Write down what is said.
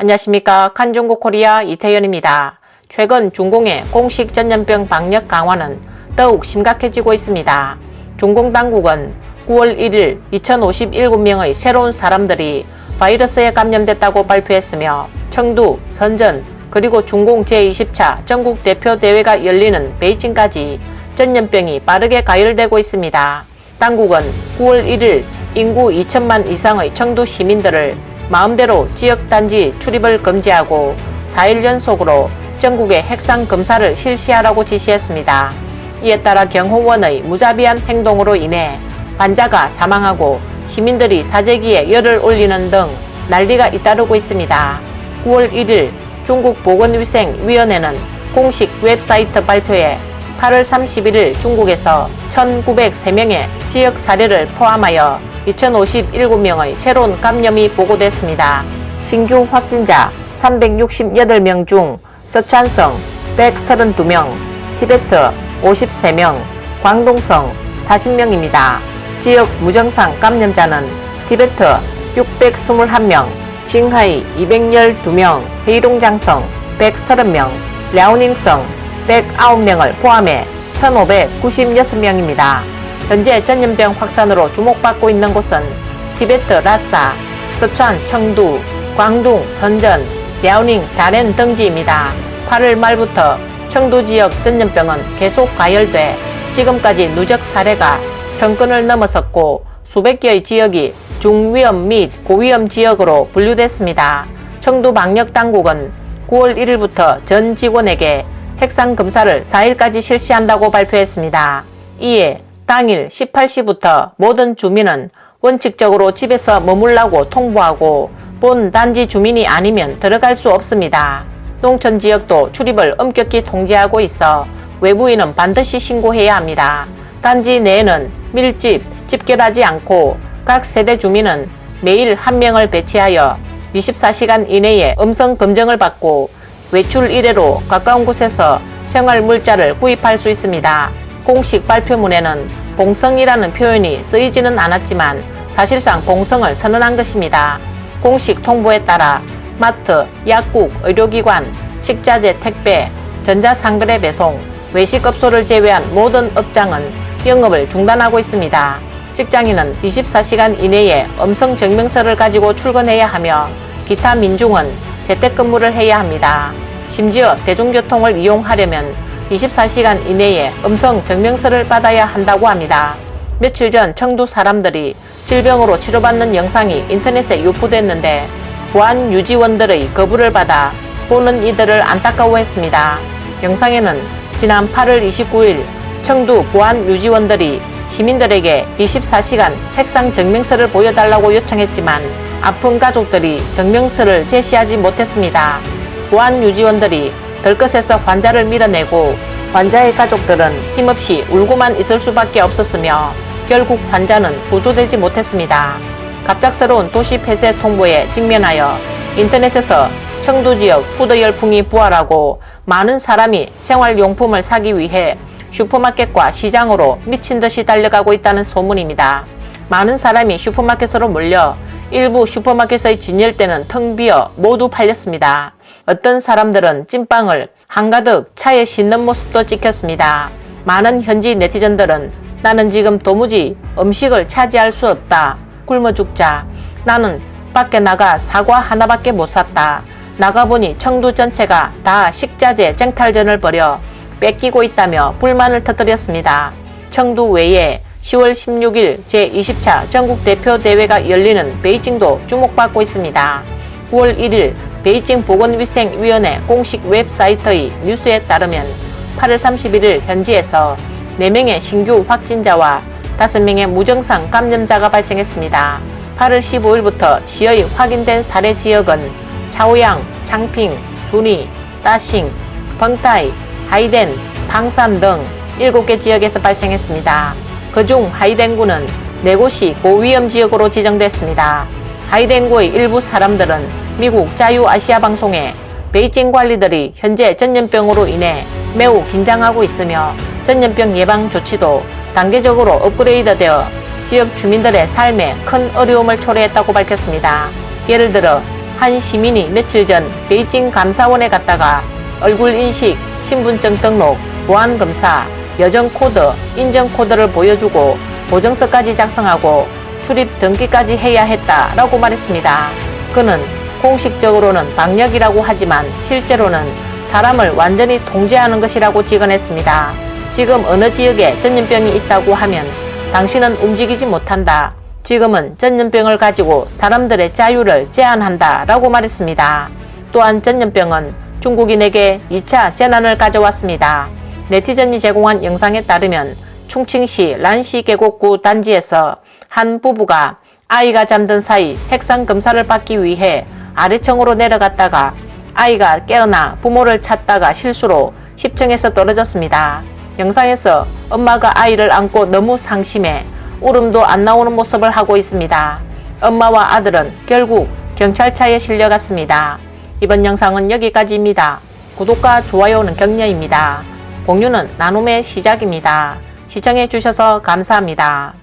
안녕하십니까. 칸중국 코리아 이태현입니다. 최근 중공의 공식 전염병 방역 강화는 더욱 심각해지고 있습니다. 중공 당국은 9월 1일 2057명의 새로운 사람들이 바이러스에 감염됐다고 발표했으며 청두, 선전, 그리고 중공 제20차 전국 대표 대회가 열리는 베이징까지 전염병이 빠르게 가열되고 있습니다. 당국은 9월 1일 인구 2천만 이상의 청두 시민들을 마음대로 지역단지 출입을 금지하고 4일 연속으로 전국에 핵상 검사를 실시하라고 지시했습니다. 이에 따라 경호원의 무자비한 행동으로 인해 환자가 사망하고 시민들이 사재기에 열을 올리는 등 난리가 잇따르고 있습니다. 9월 1일 중국 보건위생위원회는 공식 웹사이트 발표에 8월 31일 중국에서 1903명의 지역 사례를 포함하여 2057명의 새로운 감염이 보고됐습니다. 신규 확진자 368명 중 서촨성 132명, 티베트 53명, 광동성 40명입니다. 지역 무증상 감염자는 티베트 621명, 징하이 212명, 헤이롱장성 130명, 랴오닝성 109명을 포함해 1596명입니다. 현재 전염병 확산으로 주목받고 있는 곳은 티베트 라싸, 서촨 청두, 광둥 선전, 랴오닝 다롄 등지입니다. 8월 말부터 청두 지역 전염병은 계속 가열돼 지금까지 누적 사례가 1000건을 넘어섰고 수백 개의 지역이 중위험 및 고위험 지역으로 분류됐습니다. 청두 방역 당국은 9월 1일부터 전 직원에게 핵상 검사를 4일까지 실시한다고 발표했습니다. 이에 당일 18시부터 모든 주민은 원칙적으로 집에서 머물라고 통보하고 본 단지 주민이 아니면 들어갈 수 없습니다. 농촌 지역도 출입을 엄격히 통제하고 있어 외부인은 반드시 신고해야 합니다. 단지 내에는 밀집, 집결하지 않고 각 세대 주민은 매일 1명을 배치하여 24시간 이내에 음성 검정을 받고 외출 이래로 가까운 곳에서 생활물자를 구입할 수 있습니다. 공식 발표문에는 봉성이라는 표현이 쓰이지는 않았지만 사실상 봉성을 선언한 것입니다. 공식 통보에 따라 마트, 약국, 의료기관, 식자재 택배, 전자상거래 배송, 외식업소를 제외한 모든 업장은 영업을 중단하고 있습니다. 직장인은 24시간 이내에 음성 증명서를 가지고 출근해야 하며 기타 민중은 재택근무를 해야 합니다. 심지어 대중교통을 이용하려면 24시간 이내에 음성 증명서를 받아야 한다고 합니다. 며칠 전 청두 사람들이 질병으로 치료받는 영상이 인터넷에 유포됐는데 보안 유지원들의 거부를 받아 보는 이들을 안타까워했습니다. 영상에는 지난 8월 29일 청두 보안 유지원들이 시민들에게 24시간 핵상 증명서를 보여달라고 요청했지만 아픈 가족들이 증명서를 제시하지 못했습니다. 보안 유지원들이 들것에서 환자를 밀어내고 환자의 가족들은 힘없이 울고만 있을 수밖에 없었으며 결국 환자는 구조되지 못했습니다. 갑작스러운 도시 폐쇄 통보에 직면하여 인터넷에서 청두 지역 푸드 열풍이 부활하고 많은 사람이 생활용품을 사기 위해 슈퍼마켓과 시장으로 미친 듯이 달려가고 있다는 소문입니다. 많은 사람이 슈퍼마켓으로 몰려 일부 슈퍼마켓의 진열대는 텅 비어 모두 팔렸습니다. 어떤 사람들은 찐빵을 한가득 차에 싣는 모습도 찍혔습니다. 많은 현지 네티즌들은 나는 지금 도무지 음식을 차지할 수 없다. 굶어 죽자. 나는 밖에 나가 사과 하나밖에 못 샀다. 나가보니 청두 전체가 다 식자재 쟁탈전을 벌여 뺏기고 있다며 불만을 터뜨렸습니다. 청두 외에 10월 16일 제20차 전국 대표 대회가 열리는 베이징도 주목받고 있습니다. 9월 1일 베이징 보건위생위원회 공식 웹사이트의 뉴스에 따르면 8월 31일 현지에서 4명의 신규 확진자와 5명의 무증상 감염자가 발생했습니다. 8월 15일부터 시의 확인된 사례 지역은 차오양, 창핑, 순이, 따싱, 펑타이, 하이덴, 방산 등 7개 지역에서 발생했습니다. 그중 하이덴구는 4곳이 고위험 지역으로 지정됐습니다. 하이덴구의 일부 사람들은 미국 자유아시아 방송에 베이징 관리들이 현재 전염병으로 인해 매우 긴장하고 있으며 전염병 예방 조치도 단계적으로 업그레이드되어 지역 주민들의 삶에 큰 어려움을 초래했다고 밝혔습니다. 예를 들어 한 시민이 며칠 전 베이징 감사원에 갔다가 얼굴 인식, 신분증 등록, 보안검사, 여정 코드, 인정 코드를 보여주고 보증서까지 작성하고 출입 등기까지 해야 했다라고 말했습니다. 그는 공식적으로는 방역이라고 하지만 실제로는 사람을 완전히 통제하는 것이라고 직언했습니다. 지금 어느 지역에 전염병이 있다고 하면 당신은 움직이지 못한다. 지금은 전염병을 가지고 사람들의 자유를 제한한다 라고 말했습니다. 또한 전염병은 중국인에게 2차 재난을 가져왔습니다. 네티즌이 제공한 영상에 따르면 충칭시 란시 계곡구 단지에서 한 부부가 아이가 잠든 사이 핵산 검사를 받기 위해 아래층으로 내려갔다가 아이가 깨어나 부모를 찾다가 실수로 10층에서 떨어졌습니다. 영상에서 엄마가 아이를 안고 너무 상심해 울음도 안 나오는 모습을 하고 있습니다. 엄마와 아들은 결국 경찰차에 실려갔습니다. 이번 영상은 여기까지입니다. 구독과 좋아요는 격려입니다. 공유는 나눔의 시작입니다. 시청해 주셔서 감사합니다.